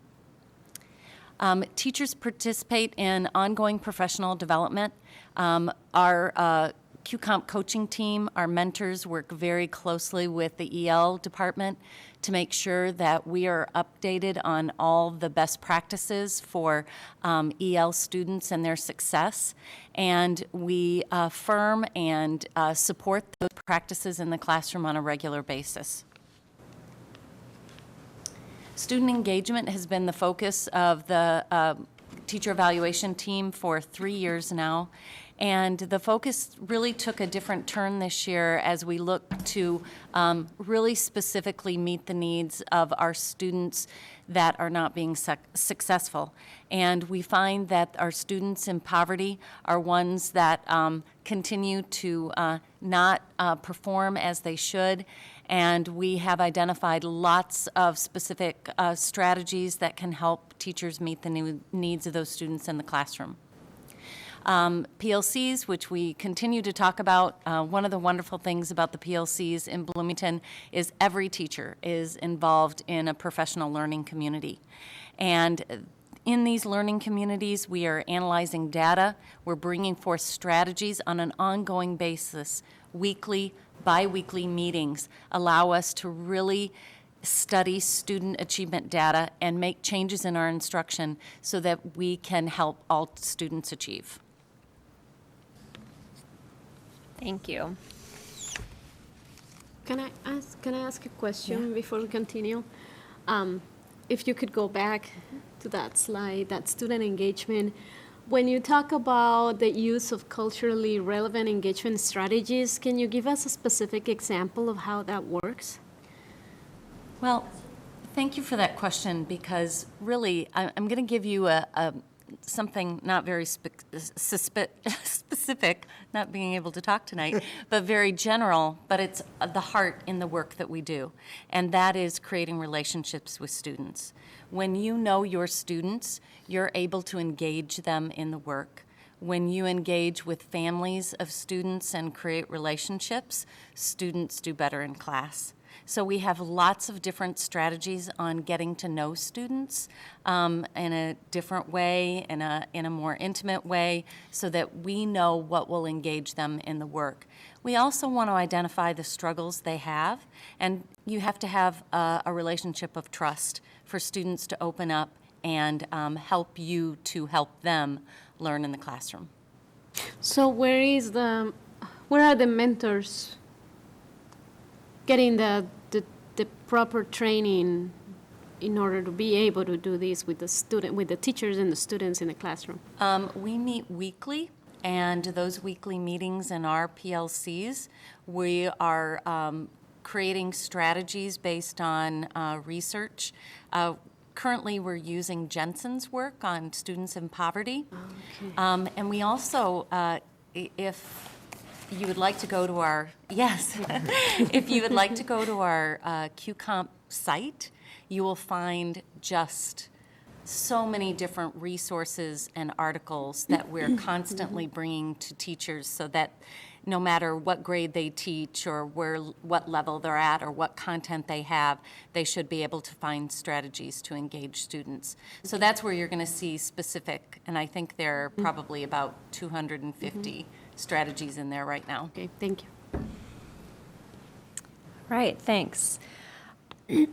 L: Teachers participate in ongoing professional development. Our QComp coaching team, our mentors, work very closely with the EL department to make sure that we are updated on all the best practices for EL students and their success. And we affirm and support those practices in the classroom on a regular basis. Student engagement has been the focus of the teacher evaluation team for 3 years now. And the focus really took a different turn this year as we look to really specifically meet the needs of our students that are not being successful. And we find that our students in poverty are ones that continue to not perform as they should. And we have identified lots of specific strategies that can help teachers meet the needs of those students in the classroom. PLCs, which we continue to talk about, one of the wonderful things about the PLCs in Bloomington is every teacher is involved in a professional learning community. And in these learning communities, we are analyzing data, we're bringing forth strategies on an ongoing basis. Weekly, bi-weekly meetings allow us to really study student achievement data and make changes in our instruction so that we can help all students achieve.
K: Thank you.
G: Can I ask a question before we continue? If you could go back to that slide, that student engagement. When you talk about the use of culturally relevant engagement strategies, can you give us a specific example of how that works?
L: Well, thank you for that question, because really, I'm going to give you something not very specific, not being able to talk tonight, but very general, but it's the heart in the work that we do, and that is creating relationships with students. When you know your students, you're able to engage them in the work. When you engage with families of students and create relationships, students do better in class. So we have lots of different strategies on getting to know students in a different way, in a more intimate way, so that we know what will engage them in the work. We also want to identify the struggles they have, and you have to have a relationship of trust for students to open up and help you to help them learn in the classroom.
G: So where are the mentors getting the proper training in order to be able to do this with the teachers and the students in the classroom?
L: We meet weekly, and those weekly meetings in our PLCs, we are creating strategies based on research. Currently, we're using Jensen's work on students in poverty. Okay. And we also, if you would like to go to our, if you would like to go to our QComp site, you will find just so many different resources and articles that we're constantly bringing to teachers, so that no matter what grade they teach or what level they're at or what content they have, they should be able to find strategies to engage students. So that's where you're going to see specific, and I think there are probably about 250 strategies in there right now.
G: Okay, thank you.
K: Right, thanks.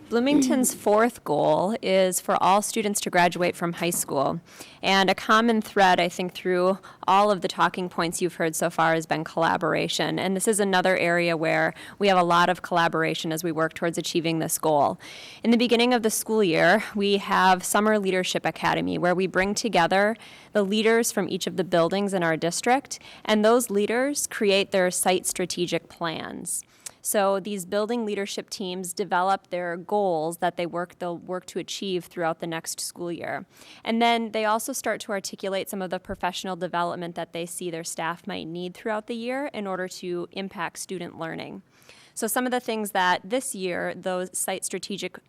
K: Bloomington's fourth goal is for all students to graduate from high school. And a common thread, I think, through all of the talking points you've heard so far has been collaboration. And this is another area where we have a lot of collaboration as we work towards achieving this goal. In the beginning of the school year, we have Summer Leadership Academy, where we bring together the leaders from each of the buildings in our district, and those leaders create their site strategic plans. So these building leadership teams develop their goals that they'll work to achieve throughout the next school year. And then they also start to articulate some of the professional development that they see their staff might need throughout the year in order to impact student learning. So some of the things that this year those site strategic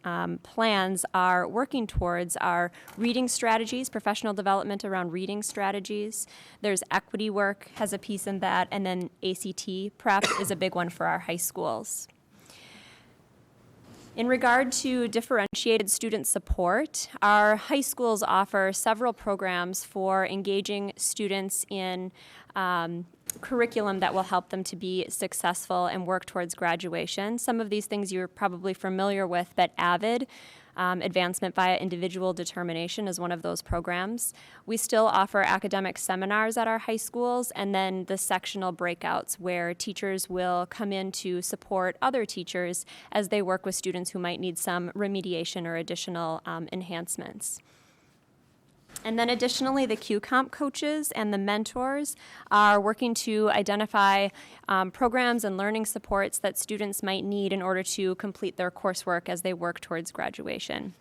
K: plans are working towards are reading strategies, professional development around reading strategies. There's equity work has a piece in that, and then ACT prep is a big one for our high schools.
M: In regard to differentiated student support, our high schools offer several programs for engaging students in curriculum that will help them to be successful and work towards graduation. Some of these things you're probably familiar with, but AVID, Advancement via Individual Determination, is one of those programs. We still offer academic seminars at our high schools, and then the sectional breakouts where teachers will come in to support other teachers as they work with students who might need some remediation or additional enhancements. And then additionally, the QComp coaches and the mentors are working to identify programs and learning supports that students might need in order to complete their coursework as they work towards graduation.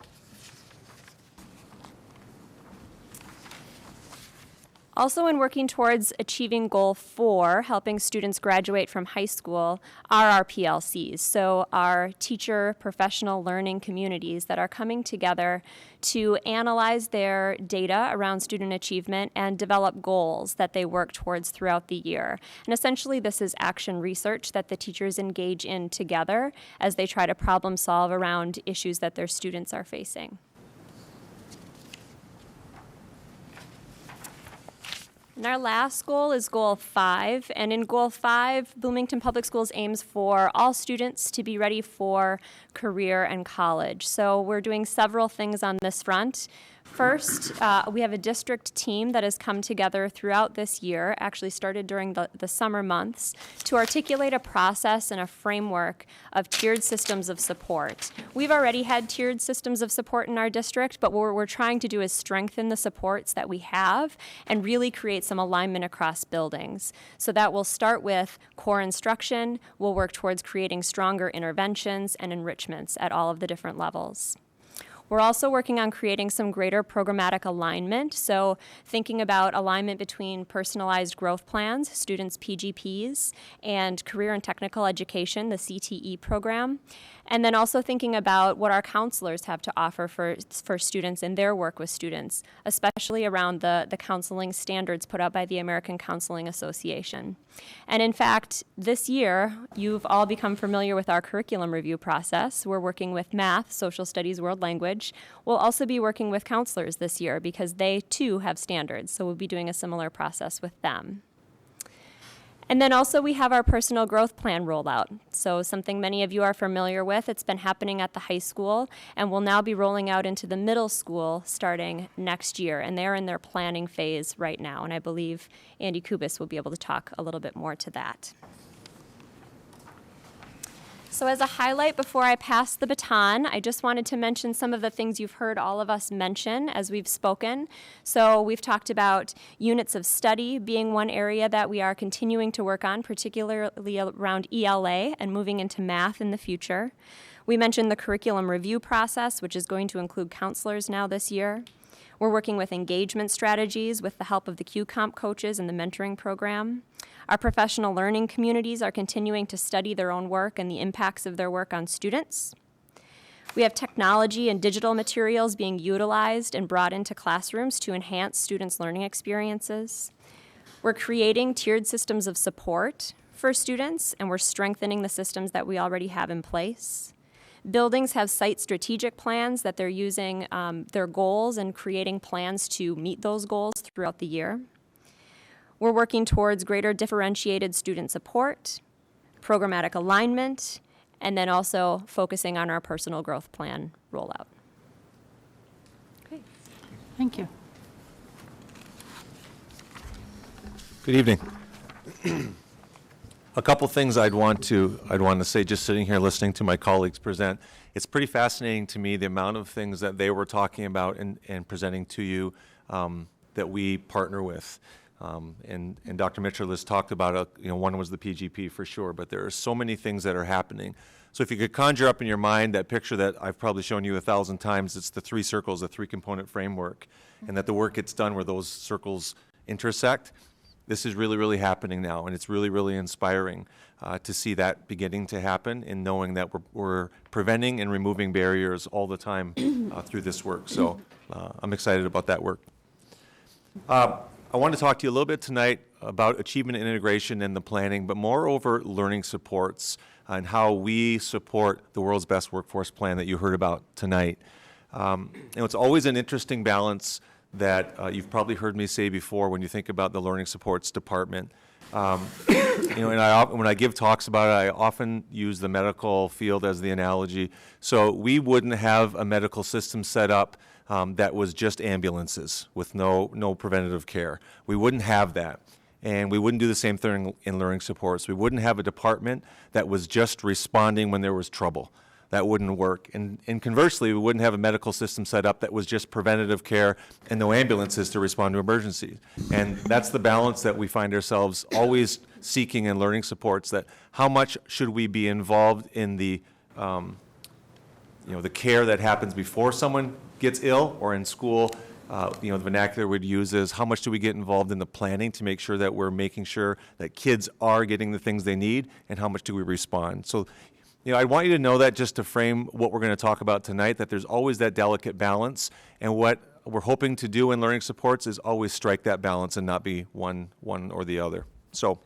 M: Also, in working towards achieving Goal 4, helping students graduate from high school, are our PLCs, so our teacher professional learning communities that are coming together to analyze their data around student achievement and develop goals that they work towards throughout the year. And essentially, this is action research that the teachers engage in together as they try to problem solve around issues that their students are facing. And our last goal is Goal 5, and in Goal 5, Bloomington Public Schools aims for all students to be ready for career and college. So we're doing several things on this front. First, we have a district team that has come together throughout this year, actually started during the summer months, to articulate a process and a framework of tiered systems of support. We've already had tiered systems of support in our district, but what we're trying to do is strengthen the supports that we have and really create some alignment across buildings. So that will start with core instruction. We'll work towards creating stronger interventions and enrichments at all of the different levels. We're also working on creating some greater programmatic alignment, so thinking about alignment between personalized growth plans, students' PGPs, and career and technical education, the CTE program, and then also thinking about what our counselors have to offer for students in their work with students, especially around the counseling standards put out by the American Counseling Association. And in fact, this year, you've all become familiar with our curriculum review process. We're working with math, social studies, world language. We'll also be working with counselors this year because they too have standards, so we'll be doing a similar process with them. And then also we have our personal growth plan rollout. So something many of you are familiar with. It's been happening at the high school and will now be rolling out into the middle school starting next year. And they're in their planning phase right now. And I believe Andy Kubis will be able to talk a little bit more to that. So as a highlight before I pass the baton, I just wanted to mention some of the things you've heard all of us mention as we've spoken. So we've talked about units of study being one area that we are continuing to work on, particularly around ELA and moving into math in the future. We mentioned the curriculum review process, which is going to include counselors now this year. We're working with engagement strategies with the help of the QComp coaches and the mentoring program. Our professional learning communities are continuing to study their own work and the impacts of their work on students. We have technology and digital materials being utilized and brought into classrooms to enhance students' learning experiences. We're creating tiered systems of support for students, and we're strengthening the systems that we already have in place. Buildings have site strategic plans that they're using their goals and creating plans to meet those goals throughout the year. We're working towards greater differentiated student support, programmatic alignment, and then also focusing on our personal growth plan rollout.
D: Great. Thank you.
N: Good evening. A couple things I'd want to say just sitting here listening to my colleagues present. It's pretty fascinating to me the amount of things that they were talking about and presenting to you that we partner with. And Dr. Mitchell has talked about, one was the PGP for sure, but there are so many things that are happening. So if you could conjure up in your mind that picture that I've probably shown you 1,000 times, it's the three circles, the three-component framework, and that the work gets done where those circles intersect. This is really, really happening now, and it's really, really inspiring to see that beginning to happen and knowing that we're preventing and removing barriers all the time through this work. So I'm excited about that work. I want to talk to you a little bit tonight about achievement and integration and the planning, but moreover, learning supports and how we support the world's best workforce plan that you heard about tonight. It's always an interesting balance that you've probably heard me say before when you think about the learning supports department. When I give talks about it, I often use the medical field as the analogy. So we wouldn't have a medical system set up that was just ambulances with no preventative care. We wouldn't have that. And we wouldn't do the same thing in learning supports. We wouldn't have a department that was just responding when there was trouble. That wouldn't work. And conversely, we wouldn't have a medical system set up that was just preventative care and no ambulances to respond to emergencies. And that's the balance that we find ourselves always seeking in learning supports, that how much should we be involved in the care that happens before someone gets ill or in school. The vernacular we'd use is how much do we get involved in the planning to make sure that we're making sure that kids are getting the things they need, and how much do we respond. So I want you to know that just to frame what we're going to talk about tonight, that there's always that delicate balance, and what we're hoping to do in learning supports is always strike that balance and not be one or the other. So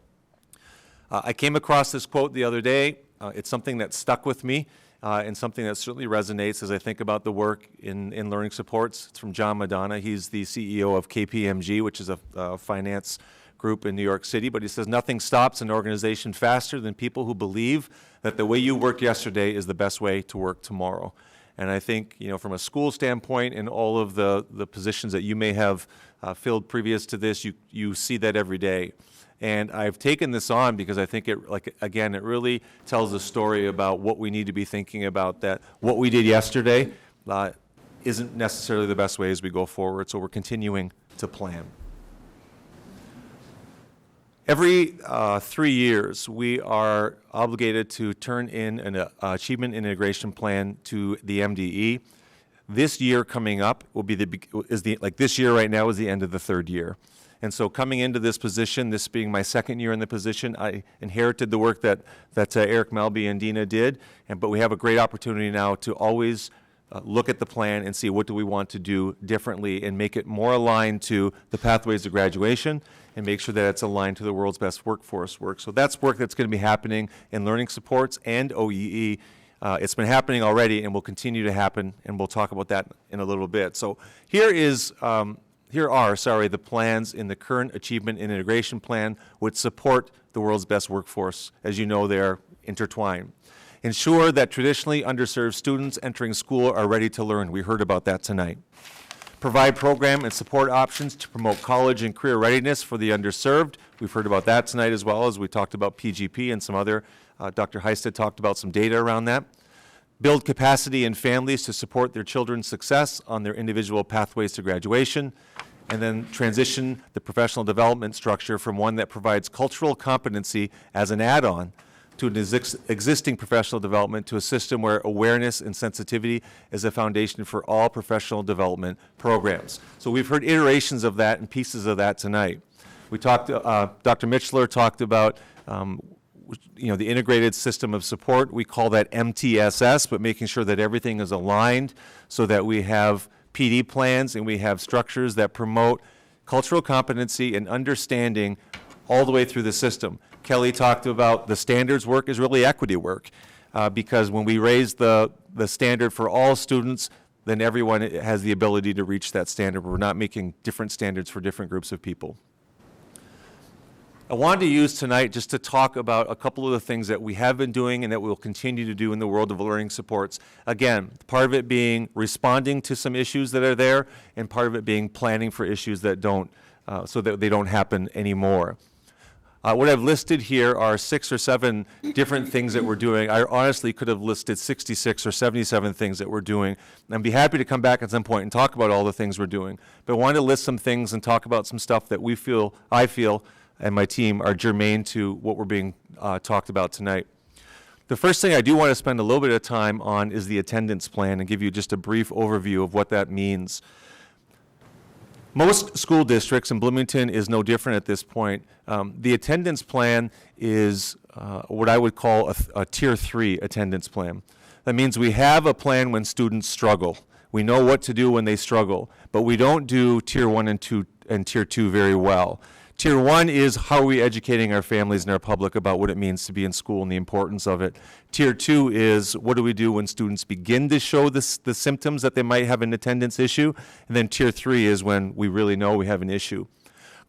N: I came across this quote the other day. It's something that stuck with me and something that certainly resonates as I think about the work in learning supports. It's from John Madonna. He's the CEO of KPMG, which is a finance group in New York City, but he says nothing stops an organization faster than people who believe that the way you worked yesterday is the best way to work tomorrow. And I think, from a school standpoint and all of the positions that you may have filled previous to this, you see that every day. And I've taken this on because I think it really tells a story about what we need to be thinking about, that what we did yesterday isn't necessarily the best way as we go forward, so we're continuing to plan. Every 3 years, we are obligated to turn in an achievement and integration plan to the MDE. This year coming up will be this year right now is the end of the third year. And so coming into this position, this being my second year in the position, I inherited the work that Eric Melby and Dina did, but we have a great opportunity now to always look at the plan and see what do we want to do differently and make it more aligned to the pathways to graduation and make sure that it's aligned to the world's best workforce work. So that's work that's going to be happening in learning supports and OEE. It's been happening already and will continue to happen, and we'll talk about that in a little bit. So here are the plans in the current Achievement and Integration Plan which support the world's best workforce. As you know, they're intertwined. Ensure that traditionally underserved students entering school are ready to learn. We heard about that tonight. Provide program and support options to promote college and career readiness for the underserved. We've heard about that tonight as well as we talked about PGP and some other, Dr. Heisted talked about some data around that. Build capacity in families to support their children's success on their individual pathways to graduation. And then transition the professional development structure from one that provides cultural competency as an add-on to an existing professional development to a system where awareness and sensitivity is a foundation for all professional development programs. So we've heard iterations of that and pieces of that tonight. We talked, Dr. Mitchler talked about the integrated system of support. We call that MTSS, but making sure that everything is aligned so that we have PD plans and we have structures that promote cultural competency and understanding all the way through the system. Kelly talked about the standards work is really equity work because when we raise the standard for all students, then everyone has the ability to reach that standard. We're not making different standards for different groups of people. I wanted to use tonight just to talk about a couple of the things that we have been doing and that we'll continue to do in the world of learning supports. Again, part of it being responding to some issues that are there, and part of it being planning for issues that don't, so that they don't happen anymore. What I've listed here are 6 or 7 different things that we're doing. I honestly could have listed 66 or 77 things that we're doing. And I'd be happy to come back at some point and talk about all the things we're doing. But I wanted to list some things and talk about some stuff that I feel, and my team are germane to what we're being talked about tonight. The first thing I do want to spend a little bit of time on is the attendance plan and give you just a brief overview of what that means. Most school districts, and Bloomington is no different at this point, the attendance plan is what I would call a Tier 3 attendance plan. That means we have a plan when students struggle. We know what to do when they struggle, but we don't do Tier 1 and Tier 2 very well. Tier 1 is how are we educating our families and our public about what it means to be in school and the importance of it. Tier 2 is what do we do when students begin to show the symptoms that they might have an attendance issue. And then Tier 3 is when we really know we have an issue.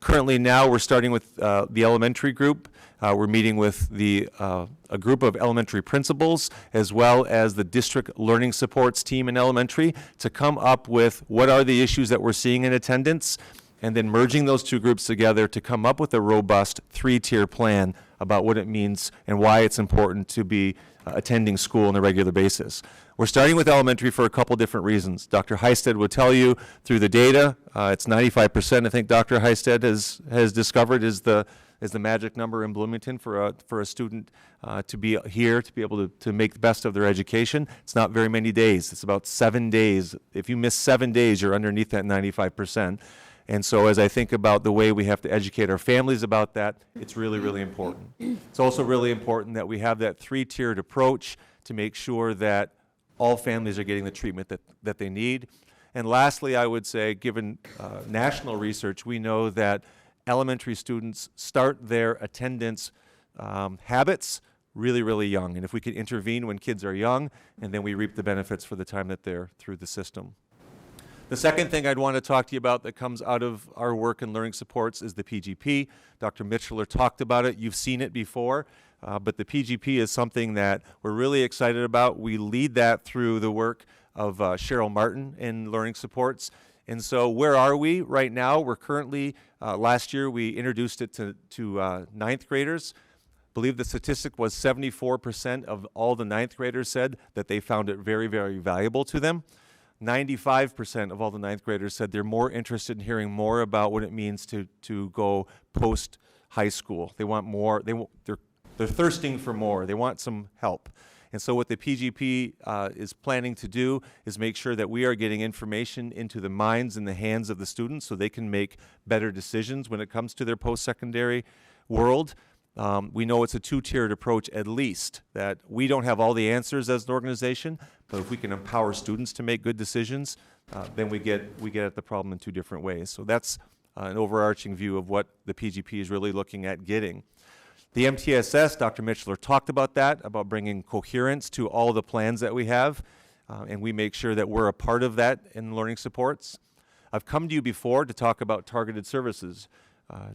N: Currently now we're starting with the elementary group. We're meeting with a group of elementary principals as well as the district learning supports team in elementary to come up with what are the issues that we're seeing in attendance, and then merging those two groups together to come up with a robust 3-tier plan about what it means and why it's important to be attending school on a regular basis. We're starting with elementary for a couple different reasons. Dr. Heisted would tell you through the data, it's 95%, I think Dr. Heisted has discovered is the magic number in Bloomington for a student to be here, to be able to make the best of their education. It's not very many days. It's about 7 days. If you miss 7 days, you're underneath that 95%. And so as I think about the way we have to educate our families about that, it's really, really important. It's also really important that we have that 3-tiered approach to make sure that all families are getting the treatment that they need. And lastly, I would say, given national research, we know that elementary students start their attendance habits really, really young. And if we can intervene when kids are young, and then we reap the benefits for the time that they're through the system. The second thing I'd want to talk to you about that comes out of our work in learning supports is the PGP. Dr. Mitchell talked about it. You've seen it before, but the PGP is something that we're really excited about. We lead that through the work of Cheryl Martin in learning supports. And so where are we right now? We're currently, last year we introduced it to ninth graders. I believe the statistic was 74% of all the ninth graders said that they found it very, very valuable to them. 95% of all the ninth graders said they're more interested in hearing more about what it means to go post high school. They want more, they're thirsting for more, they want some help. And so what the PGP is planning to do is make sure that we are getting information into the minds and the hands of the students so they can make better decisions when it comes to their post-secondary world. We know it's a 2-tiered approach at least, that we don't have all the answers as an organization, but if we can empower students to make good decisions, then we get at the problem in 2 different ways. So that's an overarching view of what the PGP is really looking at getting. The MTSS, Dr. Mitchell talked about that, about bringing coherence to all the plans that we have, and we make sure that we're a part of that in learning supports. I've come to you before to talk about targeted services.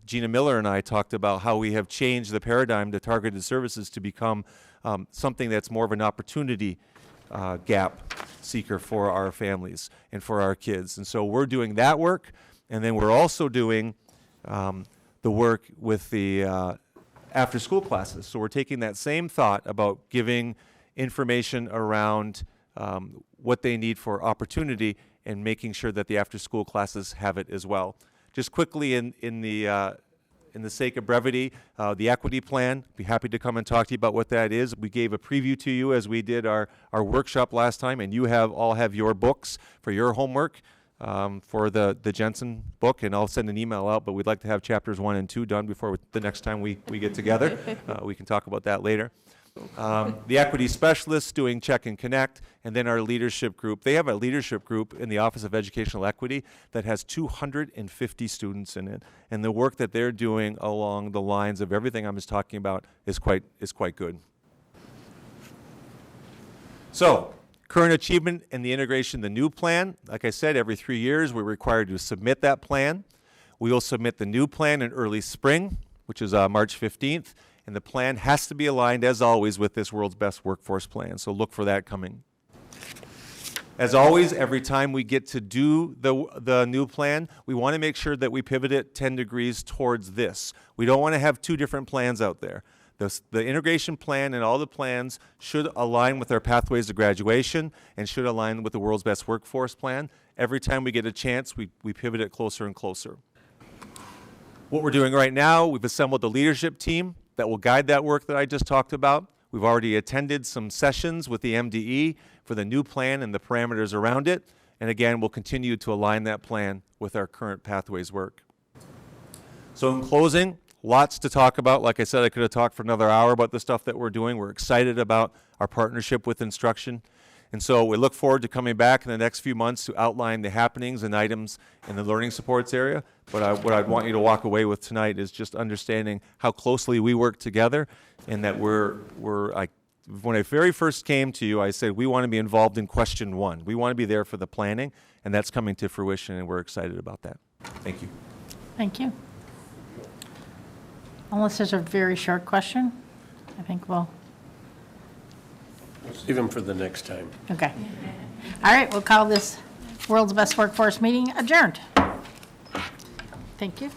N: Gina Miller and I talked about how we have changed the paradigm to targeted services to become something that's more of an opportunity gap seeker for our families and for our kids. And so we're doing that work, and then we're also doing the work with the after-school classes. So we're taking that same thought about giving information around what they need for opportunity and making sure that the after-school classes have it as well. Just quickly, in the sake of brevity, the equity plan, be happy to come and talk to you about what that is. We gave a preview to you as we did our workshop last time, and you all have your books for your homework for the Jensen book, and I'll send an email out, but we'd like to have chapters 1 and 2 done before the next time we get together. We can talk about that later. The equity specialists doing Check and Connect, and then our leadership group. They have a leadership group in the Office of Educational Equity that has 250 students in it, and the work that they're doing along the lines of everything I'm just talking about is quite good. So, current achievement and the integration of the new plan. Like I said, every 3 years we're required to submit that plan. We will submit the new plan in early spring, which is March 15th. And the plan has to be aligned, as always, with this World's Best Workforce Plan. So look for that coming. As always, every time we get to do the new plan, we want to make sure that we pivot it 10 degrees towards this. We don't want to have 2 different plans out there. The integration plan and all the plans should align with our pathways to graduation and should align with the World's Best Workforce Plan. Every time we get a chance, we pivot it closer and closer. What we're doing right now, we've assembled a leadership team that will guide that work that I just talked about. We've already attended some sessions with the MDE for the new plan and the parameters around it. And again, we'll continue to align that plan with our current pathways work. So in closing, lots to talk about. Like I said, I could have talked for another hour about the stuff that we're doing. We're excited about our partnership with instruction. And so we look forward to coming back in the next few months to outline the happenings and items in the learning supports area. But what I'd want you to walk away with tonight is just understanding how closely we work together, and that when I very first came to you, I said, we want to be involved in question one. We want to be there for the planning, and that's coming to fruition, and we're excited about that. Thank you.
D: Thank you. Unless there's a very short question, I think we'll,
A: Save them for the next time.
D: okay. All right, we'll call this World's Best Workforce meeting adjourned. Thank you.